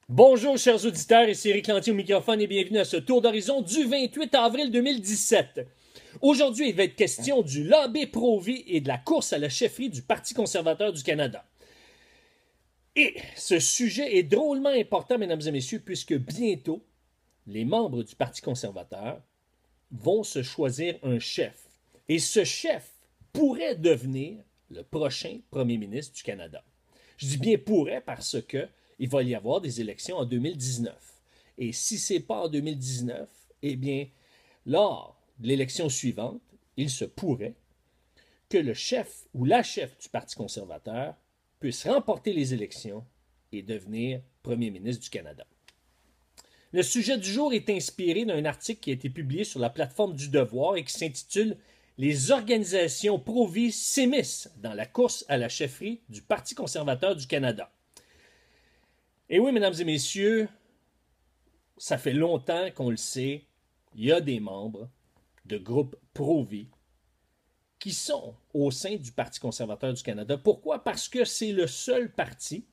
Bonjour chers auditeurs, ici Eric Lantier au microphone et bienvenue à ce tour d'horizon du 28 avril 2017. Aujourd'hui, il va être question du lobby pro-vie et de la course à la chefferie du Parti conservateur du Canada. Et ce sujet est drôlement important, mesdames et messieurs, puisque bientôt, les membres du Parti conservateur vont se choisir un chef. Et ce chef pourrait devenir le prochain premier ministre du Canada. Je dis bien pourrait parce que il va y avoir des élections en 2019. Et si ce n'est pas en 2019, eh bien, lors de l'élection suivante, il se pourrait que le chef ou la chef du Parti conservateur puisse remporter les élections et devenir premier ministre du Canada. Le sujet du jour est inspiré d'un article qui a été publié sur la plateforme du Devoir et qui s'intitule « Les organisations pro-vie s'immiscent dans la course à la chefferie du Parti conservateur du Canada ». Et oui, mesdames et messieurs, ça fait longtemps qu'on le sait, il y a des membres de groupes pro-vie qui sont au sein du Parti conservateur du Canada. Pourquoi? Parce que c'est le seul parti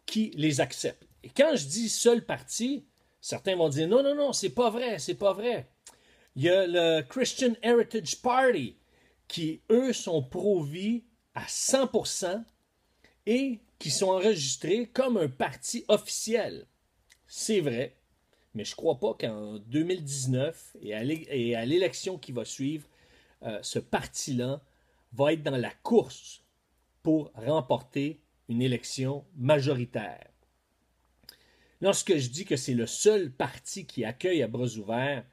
qui les accepte. Et quand je dis seul parti, certains vont dire non, non, non, c'est pas vrai, c'est pas vrai. Il y a le Christian Heritage Party qui, eux, sont pro-vie à 100% et qui sont enregistrés comme un parti officiel. C'est vrai, mais je ne crois pas qu'en 2019 et à l'élection qui va suivre, ce parti-là va être dans la course pour remporter une élection majoritaire. Lorsque je dis que c'est le seul parti qui accueille à bras ouverts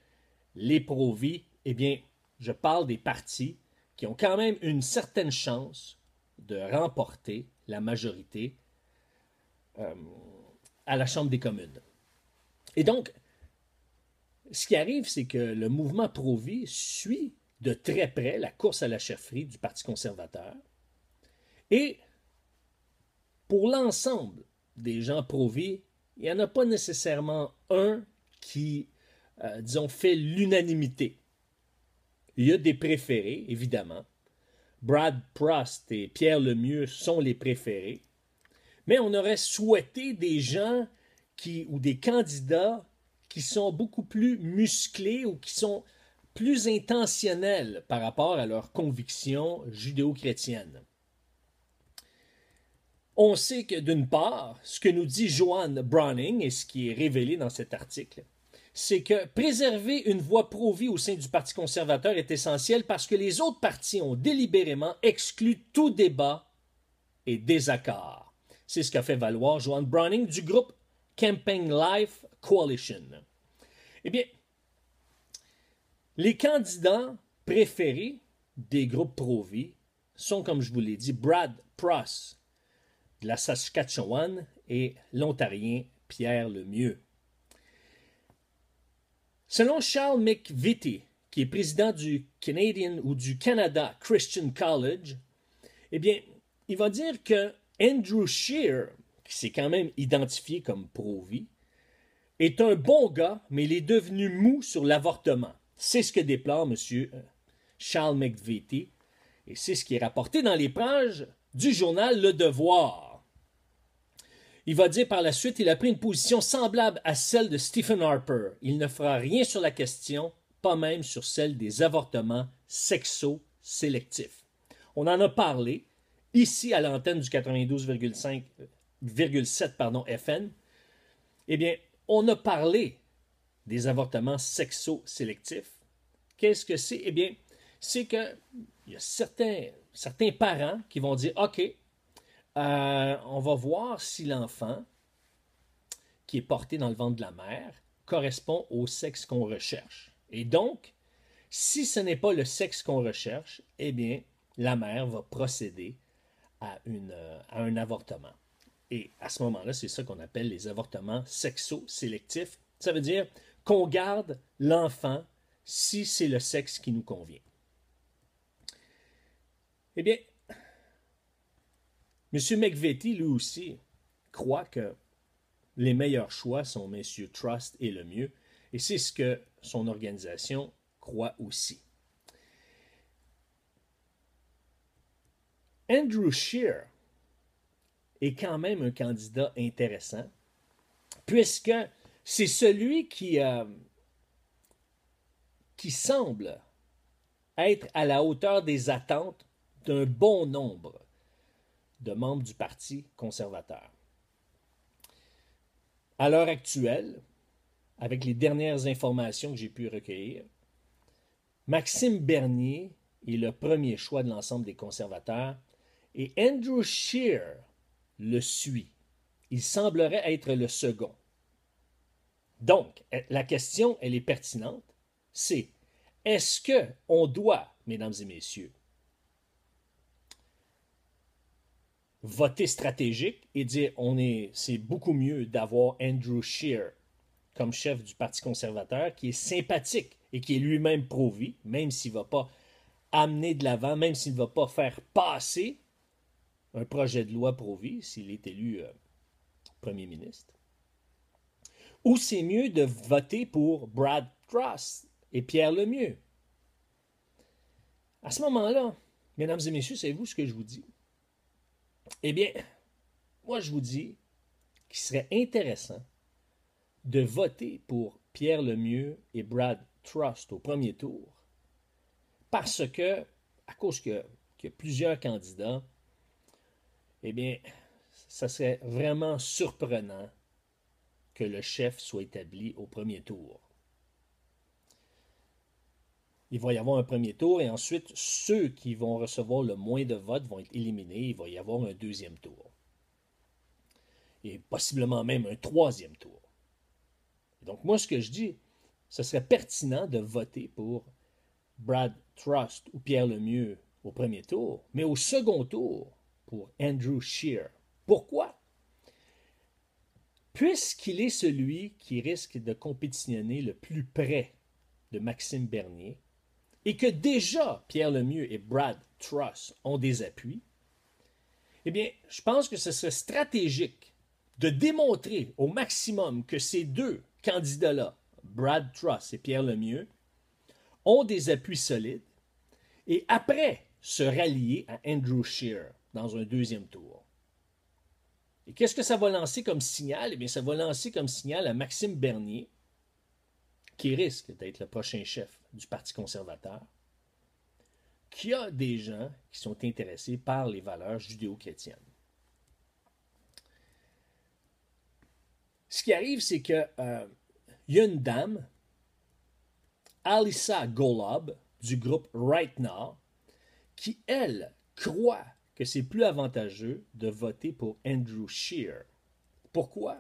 les pro-vie, eh bien, je parle des partis qui ont quand même une certaine chance de remporter la majorité à la Chambre des communes. Et donc, ce qui arrive, c'est que le mouvement pro-vie suit de très près la course à la chefferie du Parti conservateur. Et pour l'ensemble des gens pro-vie, il n'y en a pas nécessairement un qui, disons, fait l'unanimité. Il y a des préférés, évidemment. Brad Prost et Pierre Lemieux sont les préférés. Mais on aurait souhaité des gens ou des candidats qui sont beaucoup plus musclés ou qui sont plus intentionnels par rapport à leurs convictions judéo-chrétiennes. On sait que d'une part, ce que nous dit Joanne Browning et ce qui est révélé dans cet article, c'est que préserver une voix pro-vie au sein du Parti conservateur est essentiel parce que les autres partis ont délibérément exclu tout débat et désaccord. C'est ce qu'a fait valoir Joanne Browning du groupe Campaign Life Coalition. Eh bien, les candidats préférés des groupes pro-vie sont, comme je vous l'ai dit, Brad Pross de la Saskatchewan et l'Ontarien Pierre Lemieux. Selon Charles McVitie, qui est président du Canadian ou du Canada Christian College, eh bien, il va dire que Andrew Scheer, qui s'est quand même identifié comme pro-vie, est un bon gars, mais il est devenu mou sur l'avortement. C'est ce que déplore M. Charles McVitie, et c'est ce qui est rapporté dans les pages du journal Le Devoir. Il va dire par la suite, il a pris une position semblable à celle de Stephen Harper. Il ne fera rien sur la question, pas même sur celle des avortements sexo-sélectifs. On en a parlé ici à l'antenne du 92,7 FM. Eh bien, on a parlé des avortements sexo-sélectifs. Qu'est-ce que c'est? Eh bien, c'est qu'il y a certains parents qui vont dire, OK, on va voir si l'enfant qui est porté dans le ventre de la mère correspond au sexe qu'on recherche. Et donc, si ce n'est pas le sexe qu'on recherche, eh bien, la mère va procéder à un avortement. Et à ce moment-là, c'est ça qu'on appelle les avortements sexo-sélectifs. Ça veut dire qu'on garde l'enfant si c'est le sexe qui nous convient. Eh bien, M. McVitie, lui aussi, croit que les meilleurs choix sont messieurs Trust et Lemieux, et c'est ce que son organisation croit aussi. Andrew Scheer est quand même un candidat intéressant puisque c'est celui qui semble être à la hauteur des attentes d'un bon nombre de membres du Parti conservateur. À l'heure actuelle, avec les dernières informations que j'ai pu recueillir, Maxime Bernier est le premier choix de l'ensemble des conservateurs et Andrew Scheer le suit. Il semblerait être le second. Donc, la question, elle est pertinente, c'est est-ce qu'on doit, mesdames et messieurs, voter stratégique et dire c'est beaucoup mieux d'avoir Andrew Scheer comme chef du Parti conservateur qui est sympathique et qui est lui-même pro-vie, même s'il ne va pas amener de l'avant, même s'il ne va pas faire passer un projet de loi pro-vie s'il est élu premier ministre. Ou c'est mieux de voter pour Brad Truss et Pierre Lemieux. À ce moment-là, mesdames et messieurs, savez-vous ce que je vous dis? Eh bien, moi je vous dis qu'il serait intéressant de voter pour Pierre Lemieux et Brad Truss au premier tour parce que, à cause qu'il y a plusieurs candidats, eh bien, ça serait vraiment surprenant que le chef soit établi au premier tour. Il va y avoir un premier tour et ensuite, ceux qui vont recevoir le moins de votes vont être éliminés. Il va y avoir un deuxième tour. Et possiblement même un troisième tour. Donc moi, ce que je dis, ce serait pertinent de voter pour Brad Truss ou Pierre Lemieux au premier tour, mais au second tour pour Andrew Scheer. Pourquoi? Puisqu'il est celui qui risque de compétitionner le plus près de Maxime Bernier, et que déjà Pierre Lemieux et Brad Truss ont des appuis, eh bien, je pense que ce serait stratégique de démontrer au maximum que ces deux candidats-là, Brad Truss et Pierre Lemieux, ont des appuis solides et après se rallier à Andrew Scheer dans un deuxième tour. Et qu'est-ce que ça va lancer comme signal? Eh bien, ça va lancer comme signal à Maxime Bernier, qui risque d'être le prochain chef du Parti conservateur, qu'il y a des gens qui sont intéressés par les valeurs judéo-chrétiennes. Ce qui arrive, c'est que y a une dame, Alyssa Golub, du groupe Right Now, qui, elle, croit que c'est plus avantageux de voter pour Andrew Scheer. Pourquoi?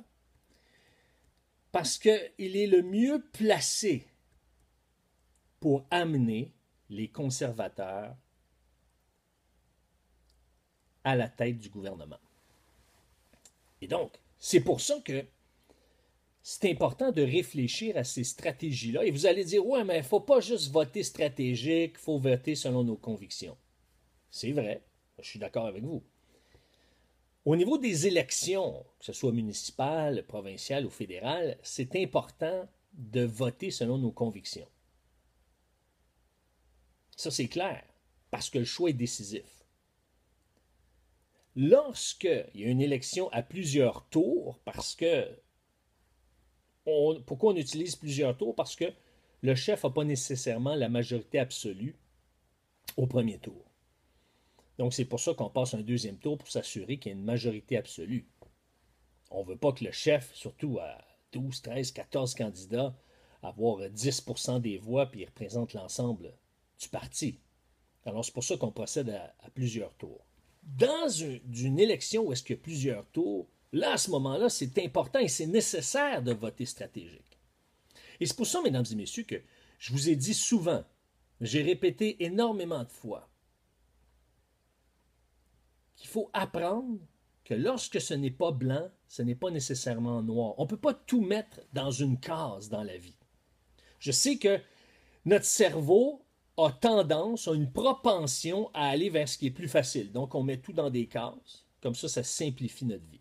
Parce qu'il est le mieux placé pour amener les conservateurs à la tête du gouvernement. Et donc, c'est pour ça que c'est important de réfléchir à ces stratégies-là. Et vous allez dire, ouais, mais il ne faut pas juste voter stratégique, il faut voter selon nos convictions. C'est vrai, je suis d'accord avec vous. Au niveau des élections, que ce soit municipales, provinciales ou fédérales, c'est important de voter selon nos convictions. Ça, c'est clair, parce que le choix est décisif. Lorsqu'il y a une élection à plusieurs tours, pourquoi on utilise plusieurs tours? Parce que le chef n'a pas nécessairement la majorité absolue au premier tour. Donc, c'est pour ça qu'on passe un deuxième tour pour s'assurer qu'il y a une majorité absolue. On ne veut pas que le chef, surtout à 12, 13, 14 candidats, avoir 10% des voix puis il représente l'ensemble du parti. Alors, c'est pour ça qu'on procède à plusieurs tours. Dans une élection où est-ce qu'il y a plusieurs tours, là, à ce moment-là, c'est important et c'est nécessaire de voter stratégique. Et c'est pour ça, mesdames et messieurs, que je vous ai dit souvent, j'ai répété énormément de fois, qu'il faut apprendre que lorsque ce n'est pas blanc, ce n'est pas nécessairement noir. On ne peut pas tout mettre dans une case dans la vie. Je sais que notre cerveau a tendance, a une propension à aller vers ce qui est plus facile. Donc, on met tout dans des cases. Comme ça simplifie notre vie.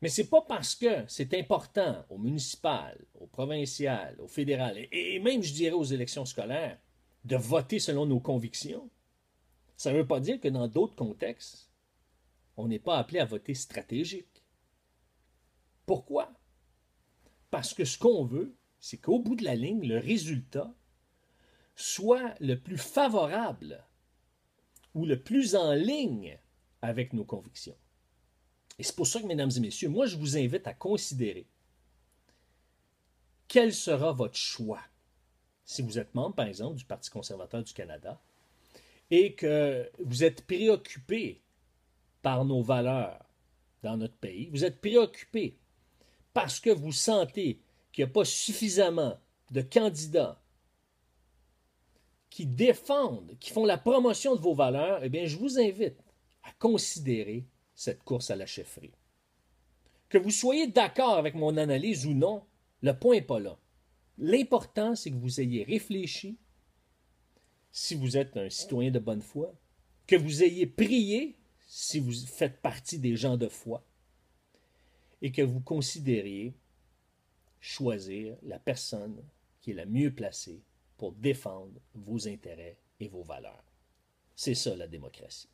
Mais ce n'est pas parce que c'est important au municipal, au provincial, au fédéral, et même, je dirais, aux élections scolaires, de voter selon nos convictions. Ça ne veut pas dire que dans d'autres contextes, on n'est pas appelé à voter stratégique. Pourquoi? Parce que ce qu'on veut, c'est qu'au bout de la ligne, le résultat soit le plus favorable ou le plus en ligne avec nos convictions. Et c'est pour ça que, mesdames et messieurs, moi, je vous invite à considérer quel sera votre choix. Si vous êtes membre, par exemple, du Parti conservateur du Canada et que vous êtes préoccupé par nos valeurs dans notre pays, vous êtes préoccupé parce que vous sentez qu'il n'y a pas suffisamment de candidats qui défendent, qui font la promotion de vos valeurs, eh bien, je vous invite à considérer cette course à la chefferie. Que vous soyez d'accord avec mon analyse ou non, le point n'est pas là. L'important, c'est que vous ayez réfléchi, si vous êtes un citoyen de bonne foi, que vous ayez prié, si vous faites partie des gens de foi, et que vous considériez choisir la personne qui est la mieux placée pour défendre vos intérêts et vos valeurs. C'est ça la démocratie.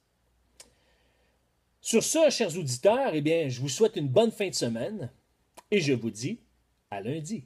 Sur ce, chers auditeurs, eh bien, je vous souhaite une bonne fin de semaine et je vous dis à lundi.